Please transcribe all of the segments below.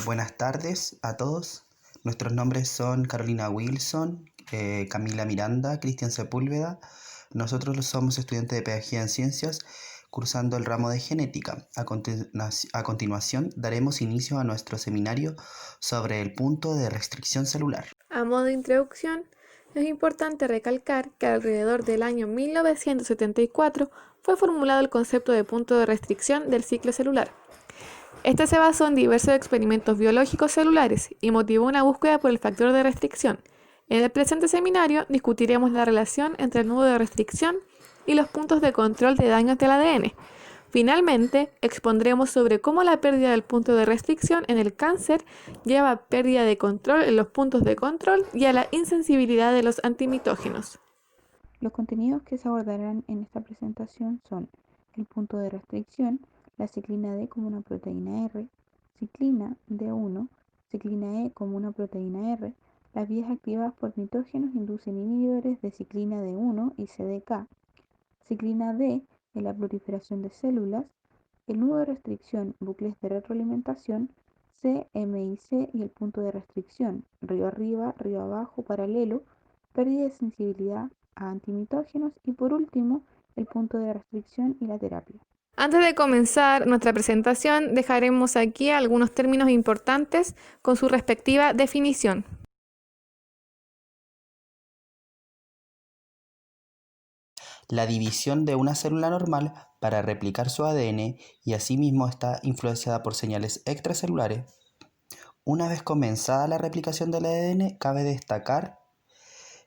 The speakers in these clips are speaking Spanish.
Buenas tardes a todos. Nuestros nombres son Carolina Wilson, Camila Miranda, Cristian Sepúlveda. Nosotros somos estudiantes de Pedagogía en Ciencias, cursando el ramo de Genética. A continuación, daremos inicio a nuestro seminario sobre el punto de restricción celular. A modo de introducción, es importante recalcar que alrededor del año 1974 fue formulado el concepto de punto de restricción del ciclo celular. Este se basó en diversos experimentos biológicos celulares y motivó una búsqueda por el factor de restricción. En el presente seminario discutiremos la relación entre el nudo de restricción y los puntos de control de daños del ADN. Finalmente, expondremos sobre cómo la pérdida del punto de restricción en el cáncer lleva a pérdida de control en los puntos de control y a la insensibilidad de los antimitógenos. Los contenidos que se abordarán en esta presentación son el punto de restricción, la ciclina D como una proteína R, ciclina D1, ciclina E como una proteína R, las vías activadas por mitógenos inducen inhibidores de ciclina D1 y CDK, ciclina D en la proliferación de células, el nudo de restricción, bucles de retroalimentación, CMIC y el punto de restricción, río arriba, río abajo, paralelo, pérdida de sensibilidad a antimitógenos y por último, el punto de restricción y la terapia. Antes de comenzar nuestra presentación, dejaremos aquí algunos términos importantes con su respectiva definición. La división de una célula normal para replicar su ADN y asimismo está influenciada por señales extracelulares. Una vez comenzada la replicación del ADN, cabe destacar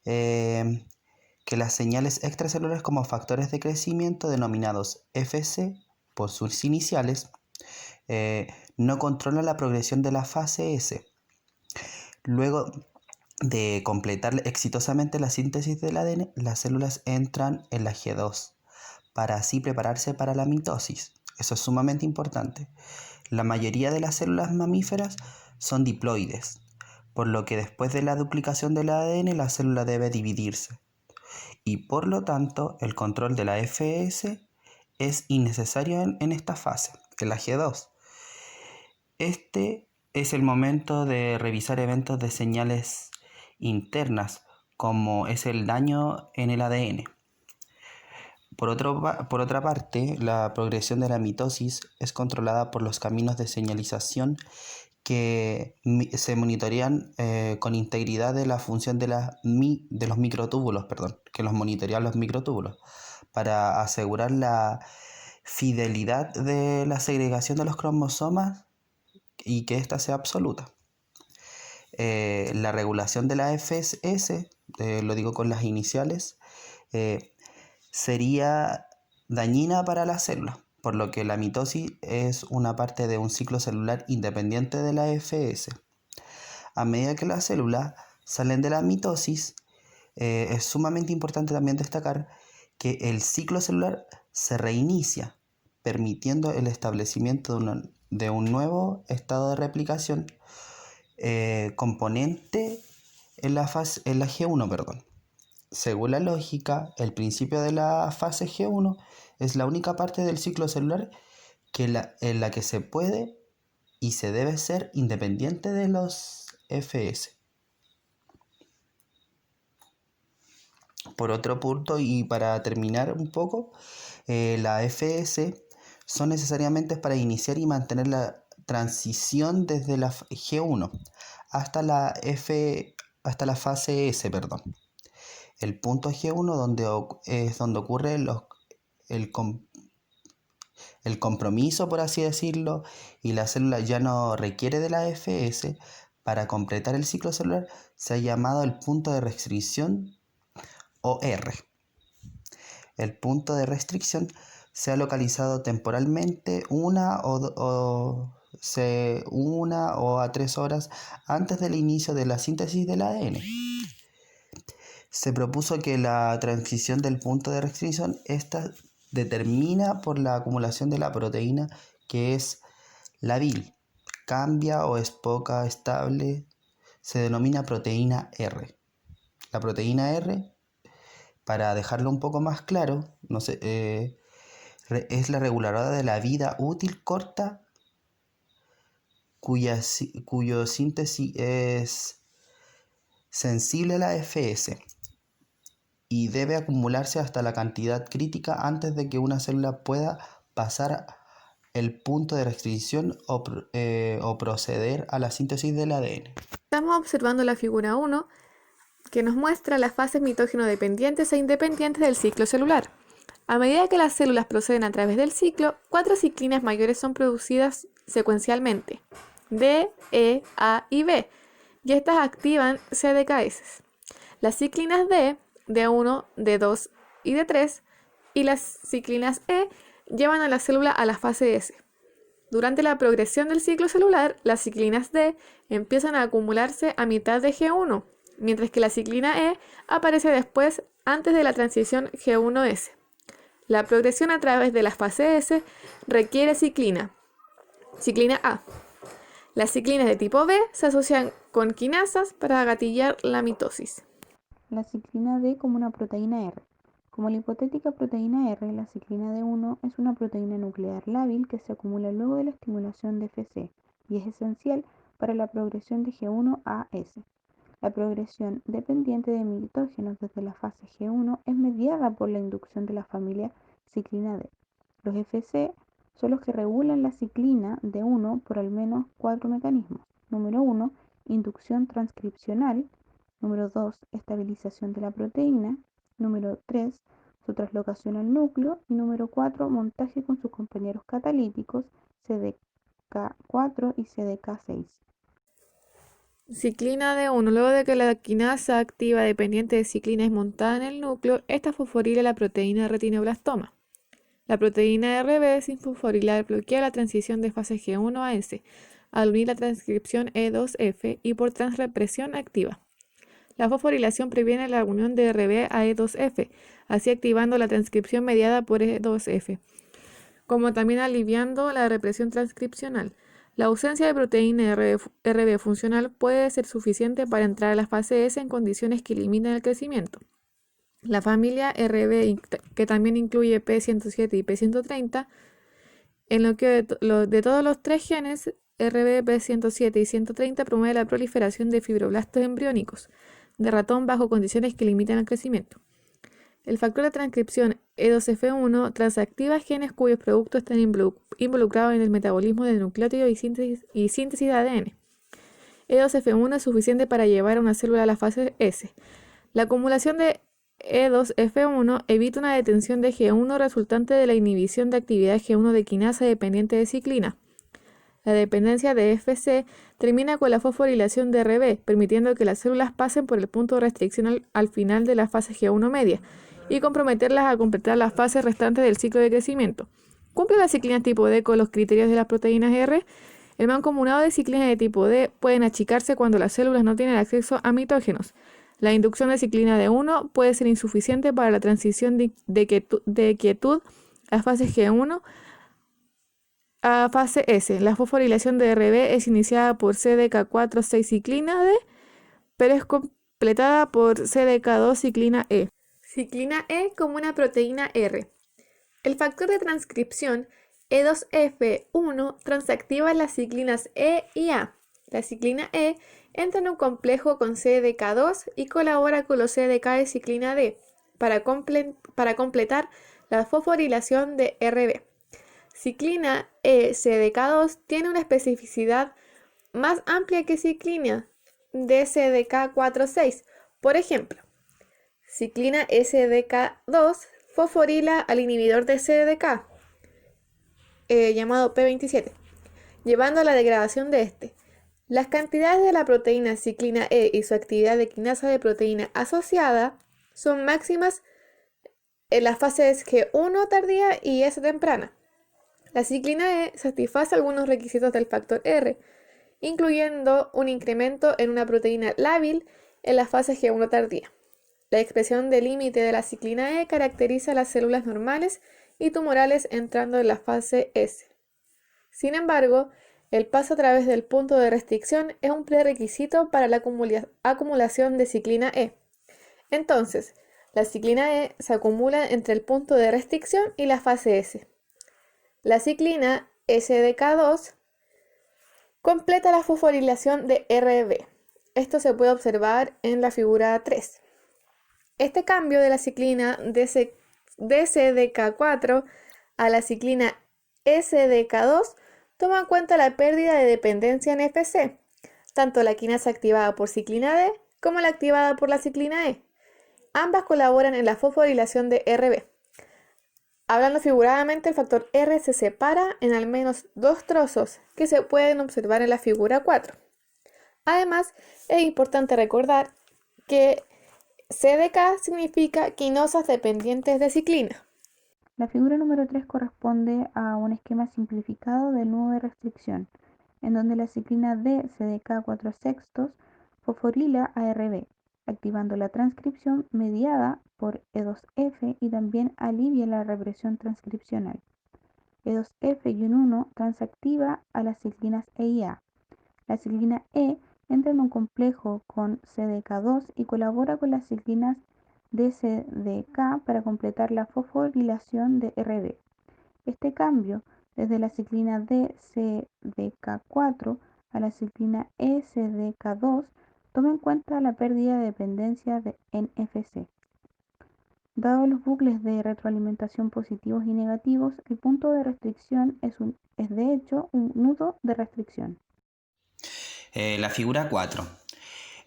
que las señales extracelulares como factores de crecimiento denominados FC por sus iniciales no controlan la progresión de la fase S. Luego de completar exitosamente la síntesis del ADN, las células entran en la G2 para así prepararse para la mitosis. Eso es sumamente importante. La mayoría de las células mamíferas son diploides, por lo que después de la duplicación del ADN la célula debe dividirse y por lo tanto el control de la FS es innecesario en esta fase, en la G2. Este es el momento de revisar eventos de señales internas, como es el daño en el ADN. Por otra parte, la progresión de la mitosis es controlada por los caminos de señalización que se monitorean con integridad de la función de los microtúbulos, que los monitorean los microtúbulos, para asegurar la fidelidad de la segregación de los cromosomas y que ésta sea absoluta. La regulación de la FS, lo digo con las iniciales, sería dañina para la célula, por lo que la mitosis es una parte de un ciclo celular independiente de la FS. A medida que las células salen de la mitosis, es sumamente importante también destacar que el ciclo celular se reinicia, permitiendo el establecimiento de un nuevo estado de replicación componente en la G1. Según la lógica, el principio de la fase G1 es la única parte del ciclo celular en la que se puede y se debe ser independiente de los FS. Por otro punto, y para terminar un poco, la FS son necesariamente para iniciar y mantener la transición desde la G1 hasta hasta la fase S. El punto G1 es donde ocurre el, el compromiso, por así decirlo, y la célula ya no requiere de la FS para completar el ciclo celular. Se ha llamado el punto de restricción o R. El punto de restricción se ha localizado temporalmente una o a 3 horas antes del inicio de la síntesis del ADN. Se propuso que la transición del punto de restricción esta determina por la acumulación de la proteína que es lábil, cambia o es poca estable, se denomina proteína R. La proteína R, para dejarlo un poco más claro, es la reguladora de la vida útil corta cuyo síntesis es sensible a la FS y debe acumularse hasta la cantidad crítica antes de que una célula pueda pasar el punto de restricción o proceder a la síntesis del ADN. Estamos observando la figura 1, que nos muestra las fases mitógeno dependientes e independientes del ciclo celular. A medida que las células proceden a través del ciclo, 4 ciclinas mayores son producidas secuencialmente, D, E, A y B, y estas activan CDKS. Las ciclinas D, D1, D2 y D3, y las ciclinas E llevan a la célula a la fase S. Durante la progresión del ciclo celular, las ciclinas D empiezan a acumularse a mitad de G1, mientras que la ciclina E aparece después, antes de la transición G1S. La progresión a través de la fase S requiere ciclina A. Las ciclinas de tipo B se asocian con quinasas para gatillar la mitosis. La ciclina D como una proteína R. Como la hipotética proteína R, la ciclina D1 es una proteína nuclear lábil que se acumula luego de la estimulación de FC y es esencial para la progresión de G1 a S. La progresión dependiente de mitógenos desde la fase G1 es mediada por la inducción de la familia ciclina D. Los FC son los que regulan la ciclina D1 por al menos 4 mecanismos. Número 1, inducción transcripcional. Número 2, estabilización de la proteína. Número 3, su translocación al núcleo. Y número 4, montaje con sus compañeros catalíticos CDK4 y CDK6. Ciclina D1. Luego de que la quinasa activa dependiente de ciclina es montada en el núcleo, esta fosforila la proteína retinoblastoma. La proteína RB sin fosforilar bloquea la transición de fase G1 a S, al unir la transcripción E2F y por transrepresión activa. La fosforilación previene la unión de RB a E2F, así activando la transcripción mediada por E2F, como también aliviando la represión transcripcional. La ausencia de proteína RB funcional puede ser suficiente para entrar a la fase S en condiciones que limitan el crecimiento. La familia RB, que también incluye P107 y P130, en lo que de todos los 3 genes, RB, P107 y 130 promueve la proliferación de fibroblastos embriónicos de ratón bajo condiciones que limitan el crecimiento. El factor de transcripción E2F1 transactiva genes cuyos productos están involucrados en el metabolismo del nucleótido y síntesis de ADN. E2F1 es suficiente para llevar a una célula a la fase S. La acumulación de E2F1 evita una detención de G1 resultante de la inhibición de actividad G1 de quinasa dependiente de ciclina. La dependencia de FC termina con la fosforilación de RB, permitiendo que las células pasen por el punto de restricción al final de la fase G1 media y comprometerlas a completar las fases restantes del ciclo de crecimiento. ¿Cumple la ciclina tipo D con los criterios de las proteínas R? El mancomunado de ciclinas de tipo D pueden achicarse cuando las células no tienen acceso a mitógenos. La inducción de ciclina D1 puede ser insuficiente para la transición de quietud a fase G1 a fase S. La fosforilación de RB es iniciada por CDK4 6 ciclina D, pero es completada por CDK2 ciclina E. Ciclina E como una proteína R. El factor de transcripción E2F1 transactiva las ciclinas E y A. La ciclina E entra en un complejo con CDK2 y colabora con los CDK de ciclina D para completar la fosforilación de RB. Ciclina E CDK2 tiene una especificidad más amplia que ciclina de CDK4/6. Por ejemplo, ciclina E CDK2 fosforila al inhibidor de CDK, llamado P27, llevando a la degradación de este. Las cantidades de la proteína ciclina E y su actividad de quinasa de proteína asociada son máximas en las fases G1 tardía y S temprana. La ciclina E satisface algunos requisitos del factor R, incluyendo un incremento en una proteína lábil en la fase G1 tardía. La expresión de límite de la ciclina E caracteriza las células normales y tumorales entrando en la fase S. Sin embargo, el paso a través del punto de restricción es un prerequisito para la acumulación de ciclina E. Entonces, la ciclina E se acumula entre el punto de restricción y la fase S. La ciclina SDK2 completa la fosforilación de Rb. Esto se puede observar en la figura 3. Este cambio de la ciclina DCDK4 a la ciclina SDK2 toma en cuenta la pérdida de dependencia en Fc, tanto la quinasa activada por ciclina D como la activada por la ciclina E. Ambas colaboran en la fosforilación de Rb. Hablando figuradamente, el factor R se separa en al menos dos trozos que se pueden observar en la figura 4. Además, es importante recordar que CDK significa quinosas dependientes de ciclina. La figura número 3 corresponde a un esquema simplificado del nudo de restricción, en donde la ciclina D-CDK 4/6 fosforila a Rb, activando la transcripción mediada por E2F y también alivia la represión transcripcional. E2F y un 1 transactiva a las ciclinas E y A. La ciclina E entra en un complejo con CDK2 y colabora con las ciclinas DCDK para completar la fosforilación de Rb. Este cambio desde la ciclina DCDK4 a la ciclina ECDK2 toma en cuenta la pérdida de dependencia en Fc. Dado los bucles de retroalimentación positivos y negativos, el punto de restricción es de hecho un nudo de restricción. La figura 4.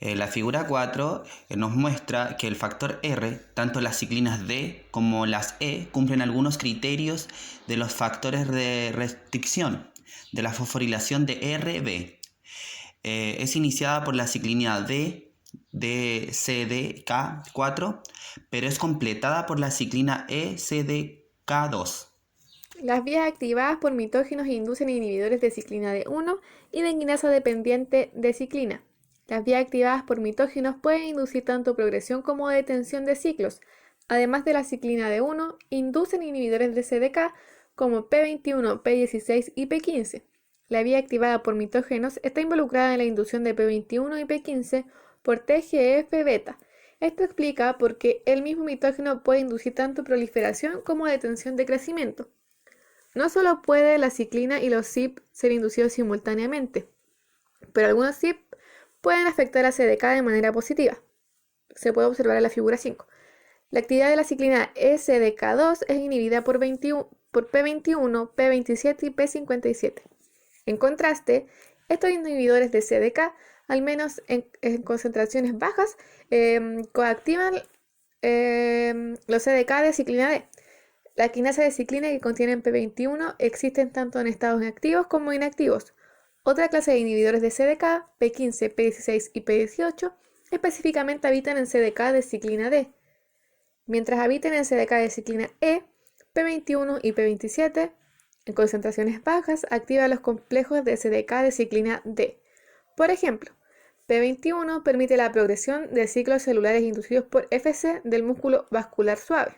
La figura 4 nos muestra que el factor R, tanto las ciclinas D como las E, cumplen algunos criterios de los factores de restricción de la fosforilación de Rb. Es iniciada por la ciclina D de CDK4, pero es completada por la ciclina ECDK2. Las vías activadas por mitógenos inducen inhibidores de ciclina D1 y de quinasa dependiente de ciclina. Las vías activadas por mitógenos pueden inducir tanto progresión como detención de ciclos. Además de la ciclina D1, inducen inhibidores de CDK como P21, P16 y P15. La vía activada por mitógenos está involucrada en la inducción de P21 y P15 por TGF-beta. Esto explica por qué el mismo mitógeno puede inducir tanto proliferación como detención de crecimiento. No solo puede la ciclina y los CYP ser inducidos simultáneamente, pero algunos CYP pueden afectar a CDK de manera positiva. Se puede observar en la figura 5. La actividad de la ciclina SDK2 es inhibida por P21, P27 y P57. En contraste, estos inhibidores de CDK, al menos en concentraciones bajas, coactivan los CDK de ciclina D. La quinasa de ciclina que contienen P21 existen tanto en estados activos como inactivos. Otra clase de inhibidores de CDK, P15, P16 y P18, específicamente habitan en CDK de ciclina D. Mientras habiten en CDK de ciclina E, P21 y P27, en concentraciones bajas, activan los complejos de CDK de ciclina D. Por ejemplo, P21 permite la progresión de ciclos celulares inducidos por Fc del músculo vascular suave.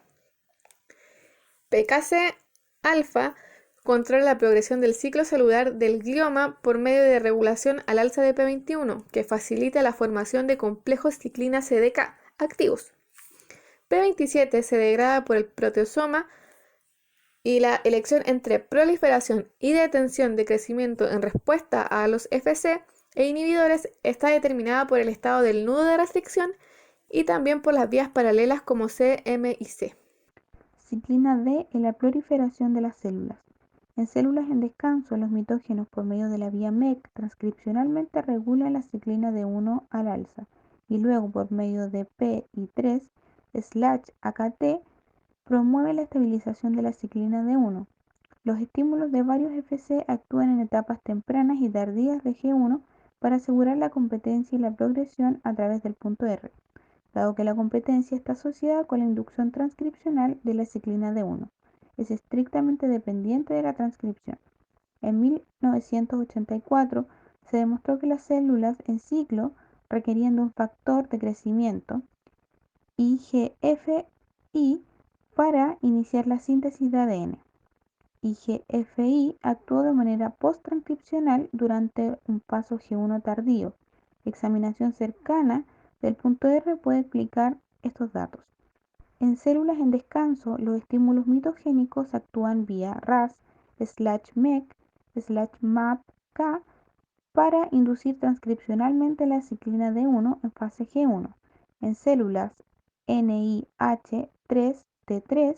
PKC-alfa controla la progresión del ciclo celular del glioma por medio de regulación al alza de P21, que facilita la formación de complejos ciclina CDK activos. P27 se degrada por el proteasoma y la elección entre proliferación y detención de crecimiento en respuesta a los Fc e inhibidores está determinada por el estado del nudo de restricción y también por las vías paralelas como C, M y C. Ciclina D en la proliferación de las células. En células en descanso, los mitógenos por medio de la vía MEC transcripcionalmente regulan la ciclina D1 al alza y luego por medio de P y 3/AKT promueve la estabilización de la ciclina D1. Los estímulos de varios Fc actúan en etapas tempranas y tardías de G1 para asegurar la competencia y la progresión a través del punto R, dado que la competencia está asociada con la inducción transcripcional de la ciclina D1. Es estrictamente dependiente de la transcripción. En 1984 se demostró que las células en ciclo requerían de un factor de crecimiento, IGF-I, para iniciar la síntesis de ADN. IGF-I actuó de manera post-transcripcional durante un paso G1 tardío. Examinación cercana del punto R puede explicar estos datos. En células en descanso, los estímulos mitogénicos actúan vía Ras/MEC/MAPK para inducir transcripcionalmente la ciclina D1 en fase G1 en células NIH3-T3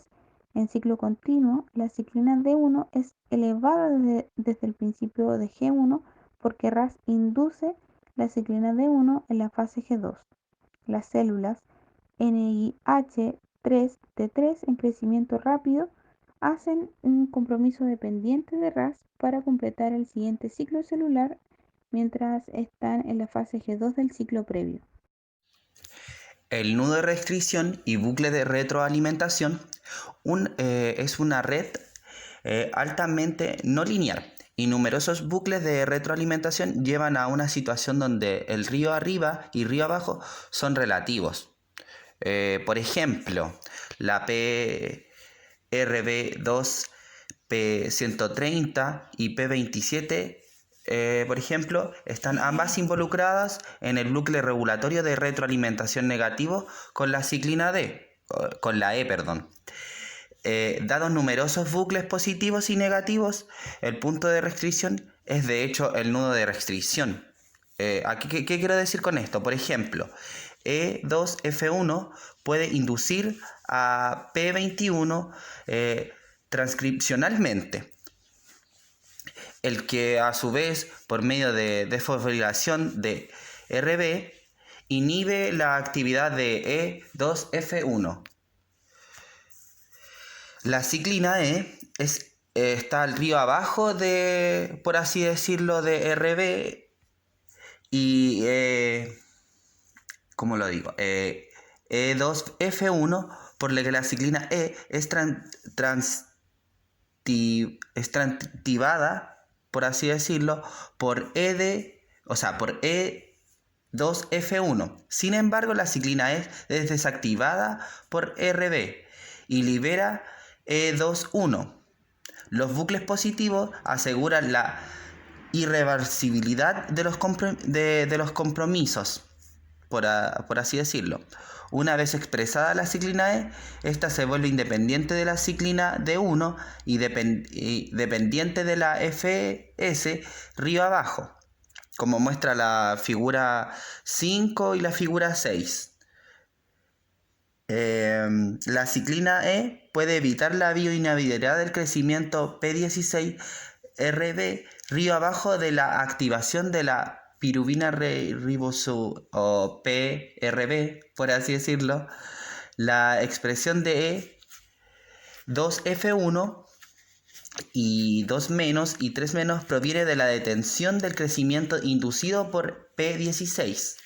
en ciclo continuo. La ciclina D1 es elevada desde el principio de G1 porque RAS induce la ciclina D1 en la fase G2. Las células NIH3-T3 en crecimiento rápido hacen un compromiso dependiente de RAS para completar el siguiente ciclo celular mientras están en la fase G2 del ciclo previo. El nudo de restricción y bucle de retroalimentación es una red altamente no lineal, y numerosos bucles de retroalimentación llevan a una situación donde el río arriba y río abajo son relativos. Por ejemplo, la PRB2, P130 y P27, por ejemplo, están ambas involucradas en el bucle regulatorio de retroalimentación negativo con la ciclina con la E. Dados numerosos bucles positivos y negativos, el punto de restricción es de hecho el nudo de restricción. ¿Qué quiero decir con esto? Por ejemplo, E2F1 puede inducir a P21 transcripcionalmente, el que a su vez, por medio de desfosforilación de RB, inhibe la actividad de E2F1. La ciclina E está al río abajo de, por así decirlo, de RB y, ¿cómo lo digo? E2F1, por lo que la ciclina E es transcriptada, por así decirlo, por E2F1. Sin embargo, la ciclina E es desactivada por RB y libera E21. Los bucles positivos aseguran la irreversibilidad de los compromisos, por así decirlo. Una vez expresada la ciclina E, esta se vuelve independiente de la ciclina D1 y dependiente de la FS río abajo, como muestra la figura 5 y la figura 6. La ciclina E puede evitar la bioinhibidorrea del crecimiento P16RB río abajo de la activación de la piruvina ribosu o PRB, por así decirlo. La expresión de E2F1 y 2- y 3- proviene de la detención del crecimiento inducido por P16,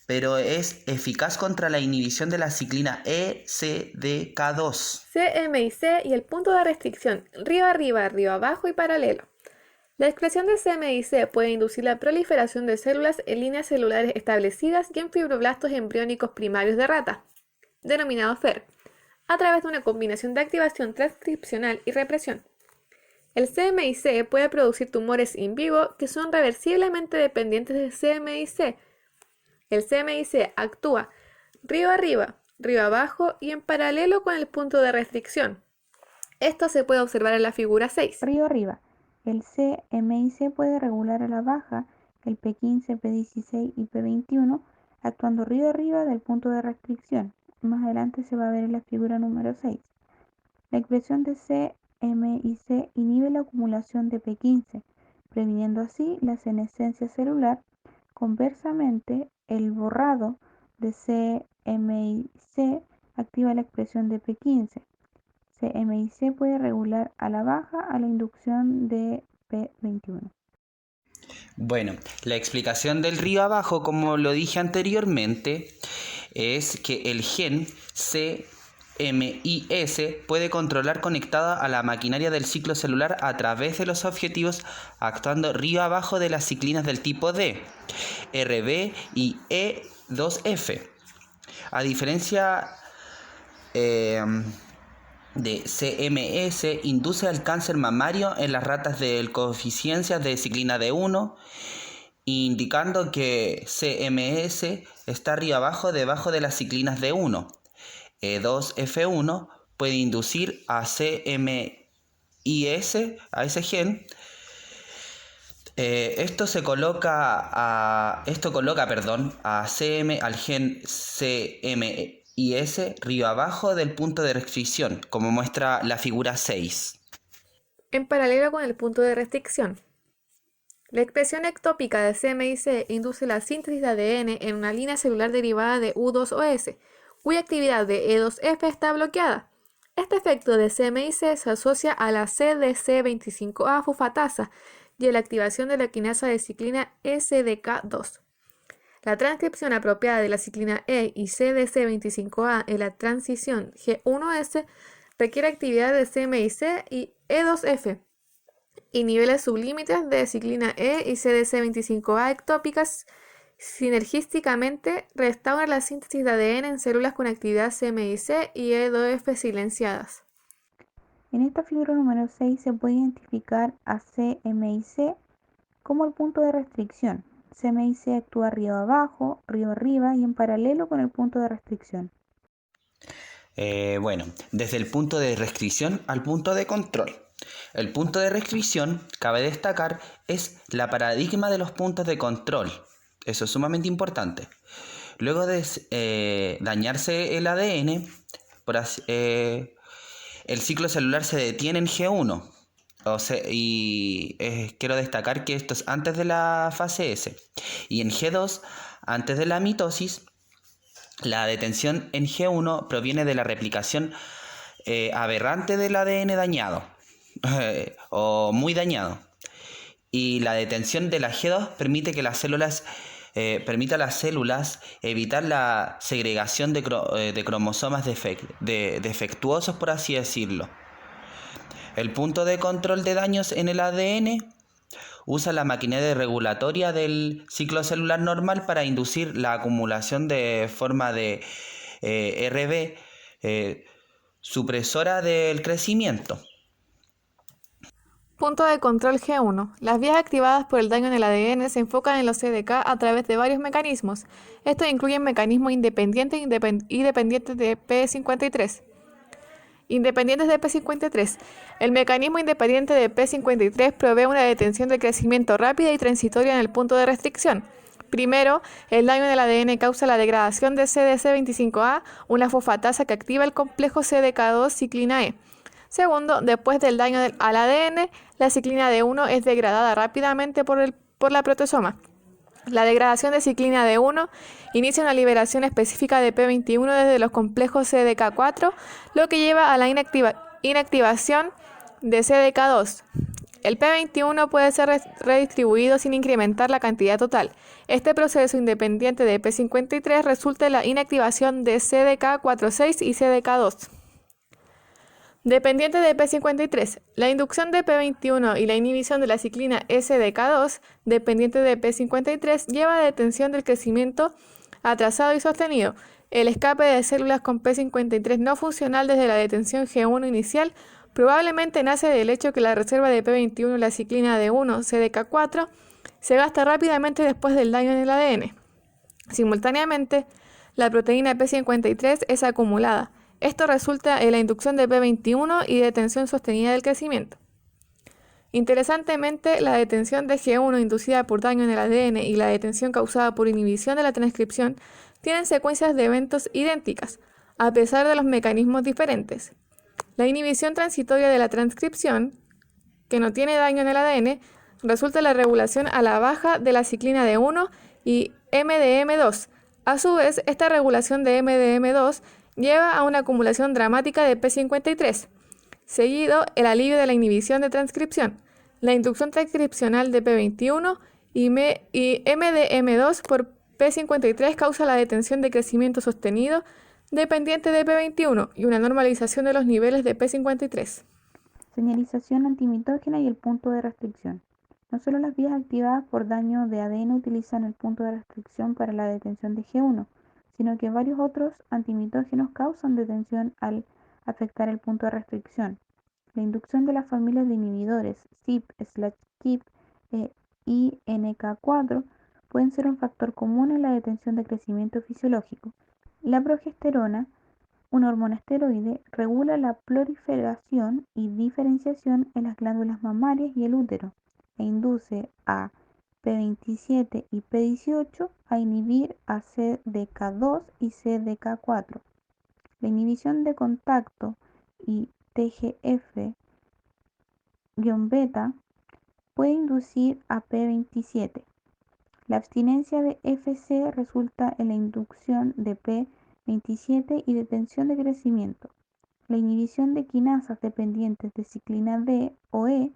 pero es eficaz contra la inhibición de la ciclina ECDK2. CMYC y el punto de restricción, río arriba, río abajo y paralelo. La expresión de CMYC puede inducir la proliferación de células en líneas celulares establecidas y en fibroblastos embriónicos primarios de rata, denominados FER, a través de una combinación de activación transcripcional y represión. El CMYC puede producir tumores in vivo que son reversiblemente dependientes del CMYC. El CMYC actúa río arriba, río abajo y en paralelo con el punto de restricción. Esto se puede observar en la figura 6. Río arriba. El CMYC puede regular a la baja el P15, P16 y P21 actuando río arriba del punto de restricción. Más adelante se va a ver en la figura número 6. La expresión de CMYC inhibe la acumulación de P15, previniendo así la senescencia celular. Conversamente, el borrado de CMYC activa la expresión de P15. CMYC puede regular a la baja a la inducción de P21. Bueno, la explicación del río abajo, como lo dije anteriormente, es que el gen CMYS puede controlar conectada a la maquinaria del ciclo celular a través de los objetivos, actuando río abajo de las ciclinas del tipo D, RB y E2F. A diferencia de CMS, induce al cáncer mamario en las ratas de coeficiencias de ciclina D1, indicando que CMS está arriba abajo debajo de las ciclinas D1. E2F1 puede inducir a CMIS, a ese gen, Esto coloca, a al gen CMIS río abajo del punto de restricción, como muestra la figura 6. En paralelo con el punto de restricción, la expresión ectópica de CMYC induce la síntesis de ADN en una línea celular derivada de U2OS, cuya actividad de E2F está bloqueada. Este efecto de CMYC se asocia a la CDC25A fosfatasa y a la activación de la quinasa de ciclina SDK2. La transcripción apropiada de la ciclina E y CDC25A en la transición G1S requiere actividad de CMYC y E2F y niveles sublímites de ciclina E y CDC25A ectópicas sinergísticamente restauran la síntesis de ADN en células con actividad CMYC y E2F silenciadas. En esta figura número 6 se puede identificar a CMYC como el punto de restricción. CMYC actúa río abajo, río arriba y en paralelo con el punto de restricción. Desde el punto de restricción al punto de control. El punto de restricción, cabe destacar, es la paradigma de los puntos de control. Eso es sumamente importante. Luego de dañarse el ADN, el ciclo celular se detiene en G1. Quiero destacar que esto es antes de la fase S. Y en G2, antes de la mitosis, la detención en G1 proviene de la replicación aberrante del ADN dañado o muy dañado. Y la detención de la G2 permite que permita a las células evitar la segregación de cromosomas defectuosos, por así decirlo. El punto de control de daños en el ADN usa la maquinaria regulatoria del ciclo celular normal para inducir la acumulación de forma de RB supresora del crecimiento. Punto de control G1. Las vías activadas por el daño en el ADN se enfocan en los CDK a través de varios mecanismos. Estos incluyen mecanismos independientes y dependientes de P53. Independientes de P53. El mecanismo independiente de P53 provee una detención de crecimiento rápida y transitoria en el punto de restricción. Primero, el daño en el ADN causa la degradación de CDC25A, una fosfatasa que activa el complejo CDK2 ciclina E. Segundo, después del daño al ADN, la ciclina D1 es degradada rápidamente por la proteasoma. La degradación de ciclina D1 inicia una liberación específica de P21 desde los complejos CDK4, lo que lleva a la inactivación de CDK2. El P21 puede ser redistribuido sin incrementar la cantidad total. Este proceso independiente de P53 resulta en la inactivación de CDK46 y CDK2. Dependiente de P53, la inducción de P21 y la inhibición de la ciclina SDK2, dependiente de P53, lleva a detención del crecimiento atrasado y sostenido. El escape de células con P53 no funcional desde la detención G1 inicial probablemente nace del hecho que la reserva de P21 y la ciclina D1 CDK4 se gasta rápidamente después del daño en el ADN. Simultáneamente, la proteína P53 es acumulada. Esto resulta en la inducción de P21 y detención sostenida del crecimiento. Interesantemente, la detención de G1 inducida por daño en el ADN y la detención causada por inhibición de la transcripción tienen secuencias de eventos idénticas, a pesar de los mecanismos diferentes. La inhibición transitoria de la transcripción, que no tiene daño en el ADN, resulta en la regulación a la baja de la ciclina D1 y MDM2. A su vez, esta regulación de MDM2 lleva a una acumulación dramática de P53, seguido el alivio de la inhibición de transcripción. La inducción transcripcional de P21 y MDM2 por P53 causa la detención de crecimiento sostenido dependiente de P21 y una normalización de los niveles de P53. Señalización antimitógena y el punto de restricción. No solo las vías activadas por daño de ADN utilizan el punto de restricción para la detención de G1, sino que varios otros antimitógenos causan detención al afectar el punto de restricción. La inducción de las familias de inhibidores CYP/KIP y NK4 pueden ser un factor común en la detención de crecimiento fisiológico. La progesterona, una hormona esteroide, regula la proliferación y diferenciación en las glándulas mamarias y el útero, e induce a P27 y P18 a inhibir a CDK2 y CDK4. La inhibición de contacto y TGF-beta puede inducir a P27. La abstinencia de Fc resulta en la inducción de P27 y detención de crecimiento. La inhibición de quinasas dependientes de ciclina D o E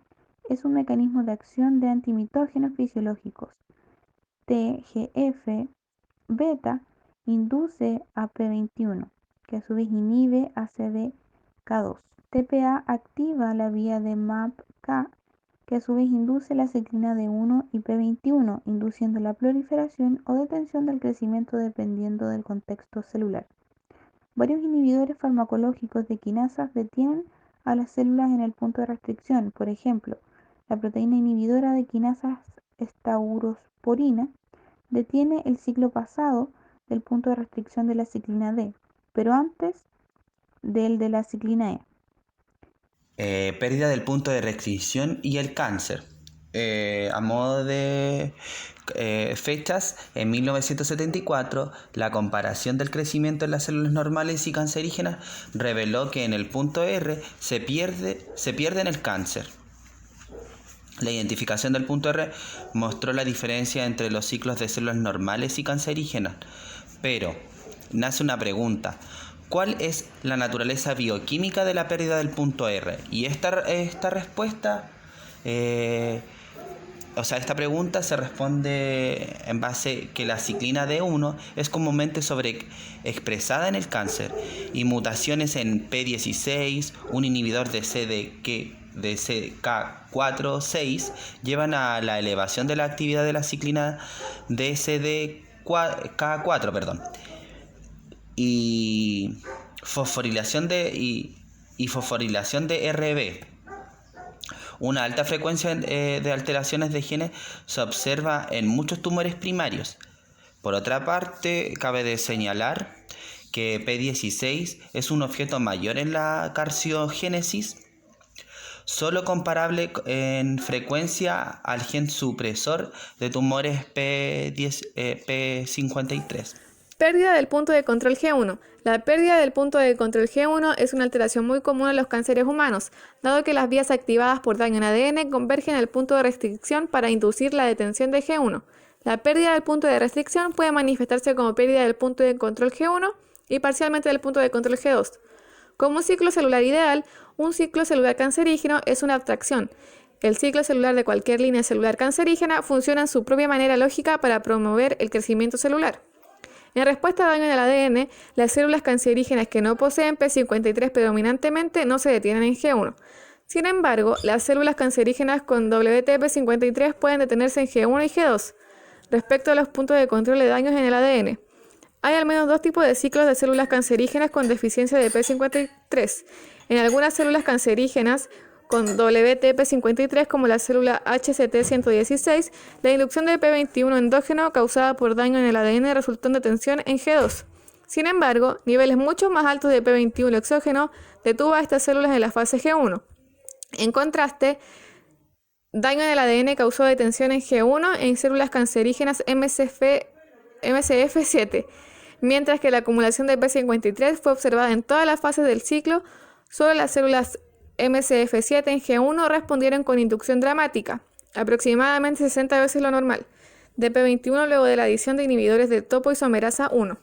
es un mecanismo de acción de antimitógenos fisiológicos. TGF-beta induce a P21, que a su vez inhibe a CDK2. TPA activa la vía de MAPK, que a su vez induce la ciclina D1 y P21, induciendo la proliferación o detención del crecimiento dependiendo del contexto celular. Varios inhibidores farmacológicos de quinasas detienen a las células en el punto de restricción. Por ejemplo, la proteína inhibidora de quinasas staurosporina detiene el ciclo pasado del punto de restricción de la ciclina D, pero antes del de la ciclina E. Pérdida del punto de restricción y el cáncer. A modo de fechas, en 1974, la comparación del crecimiento en las células normales y cancerígenas reveló que en el punto R se pierde en el cáncer. La identificación del punto R mostró la diferencia entre los ciclos de células normales y cancerígenas, pero nace una pregunta. ¿Cuál es la naturaleza bioquímica de la pérdida del punto R? Y esta respuesta, esta pregunta se responde en base que la ciclina D1 es comúnmente sobreexpresada en el cáncer y mutaciones en P16, un inhibidor de CDK4/6, llevan a la elevación de la actividad de la ciclina de CDK4, y fosforilación de RB. Una alta frecuencia de alteraciones de genes se observa en muchos tumores primarios. Por otra parte, cabe de señalar que P16 es un objeto mayor en la carcinogénesis, solo comparable en frecuencia al gen supresor de tumores P53. Pérdida del punto de control G1. La pérdida del punto de control G1 es una alteración muy común en los cánceres humanos, dado que las vías activadas por daño en ADN convergen al punto de restricción para inducir la detención de G1. La pérdida del punto de restricción puede manifestarse como pérdida del punto de control G1 y parcialmente del punto de control G2. Como un ciclo celular ideal, un ciclo celular cancerígeno es una abstracción. El ciclo celular de cualquier línea celular cancerígena funciona en su propia manera lógica para promover el crecimiento celular. En respuesta a daño en el ADN, las células cancerígenas que no poseen P53 predominantemente no se detienen en G1. Sin embargo, las células cancerígenas con WTP53 pueden detenerse en G1 y G2. Respecto a los puntos de control de daños en el ADN, hay al menos dos tipos de ciclos de células cancerígenas con deficiencia de P53. En algunas células cancerígenas con WTP53, como la célula HCT116, la inducción de P21 endógeno causada por daño en el ADN resultó en detención en G2. Sin embargo, niveles mucho más altos de P21 exógeno detuvo a estas células en la fase G1. En contraste, daño en el ADN causó detención en G1 en células cancerígenas MCF7, mientras que la acumulación de P53 fue observada en todas las fases del ciclo. Solo las células MCF7 en G1 respondieron con inducción dramática, aproximadamente 60 veces lo normal, de P21 luego de la adición de inhibidores de topoisomerasa 1.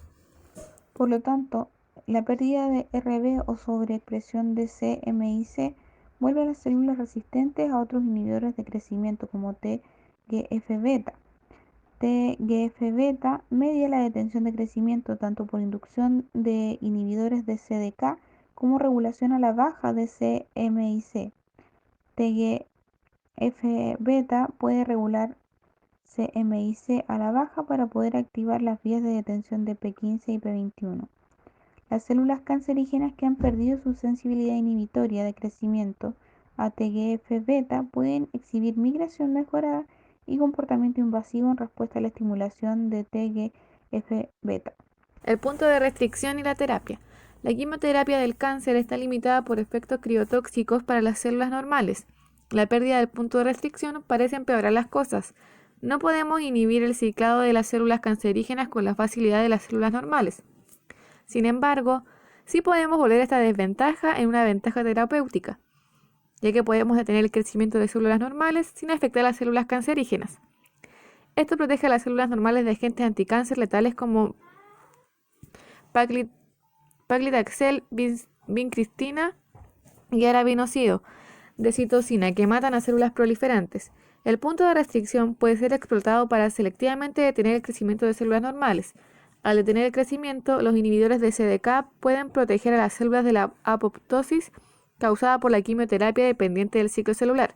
Por lo tanto, la pérdida de RB o sobreexpresión de CMYC vuelve a las células resistentes a otros inhibidores de crecimiento como TGF-beta. TGF-beta media la detención de crecimiento tanto por inducción de inhibidores de CDK como regulación a la baja de CMYC. TGF-beta puede regular CMYC a la baja para poder activar las vías de detención de P15 y P21. Las células cancerígenas que han perdido su sensibilidad inhibitoria de crecimiento a TGF-beta pueden exhibir migración mejorada y comportamiento invasivo en respuesta a la estimulación de TGF-beta. El punto de restricción y la terapia. La quimioterapia del cáncer está limitada por efectos criotóxicos para las células normales. la pérdida del punto de restricción parece empeorar las cosas. No podemos inhibir el ciclado de las células cancerígenas con la facilidad de las células normales. Sin embargo, sí podemos volver esta desventaja en una ventaja terapéutica, ya que podemos detener el crecimiento de células normales sin afectar a las células cancerígenas. Esto protege a las células normales de agentes anticáncer letales como paclitaxel, vincristina y arabinosido de citosina que matan a células proliferantes. El punto de restricción puede ser explotado para selectivamente detener el crecimiento de células normales. Al detener el crecimiento, los inhibidores de CDK pueden proteger a las células de la apoptosis causada por la quimioterapia dependiente del ciclo celular.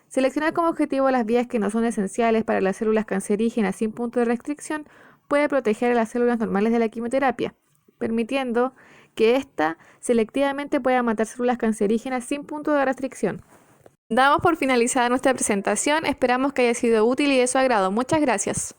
Seleccionar como objetivo las vías que no son esenciales para las células cancerígenas sin punto de restricción puede proteger a las células normales de la quimioterapia, permitiendo que ésta selectivamente pueda matar células cancerígenas sin punto de restricción. Damos por finalizada nuestra presentación, esperamos que haya sido útil y de su agrado. Muchas gracias.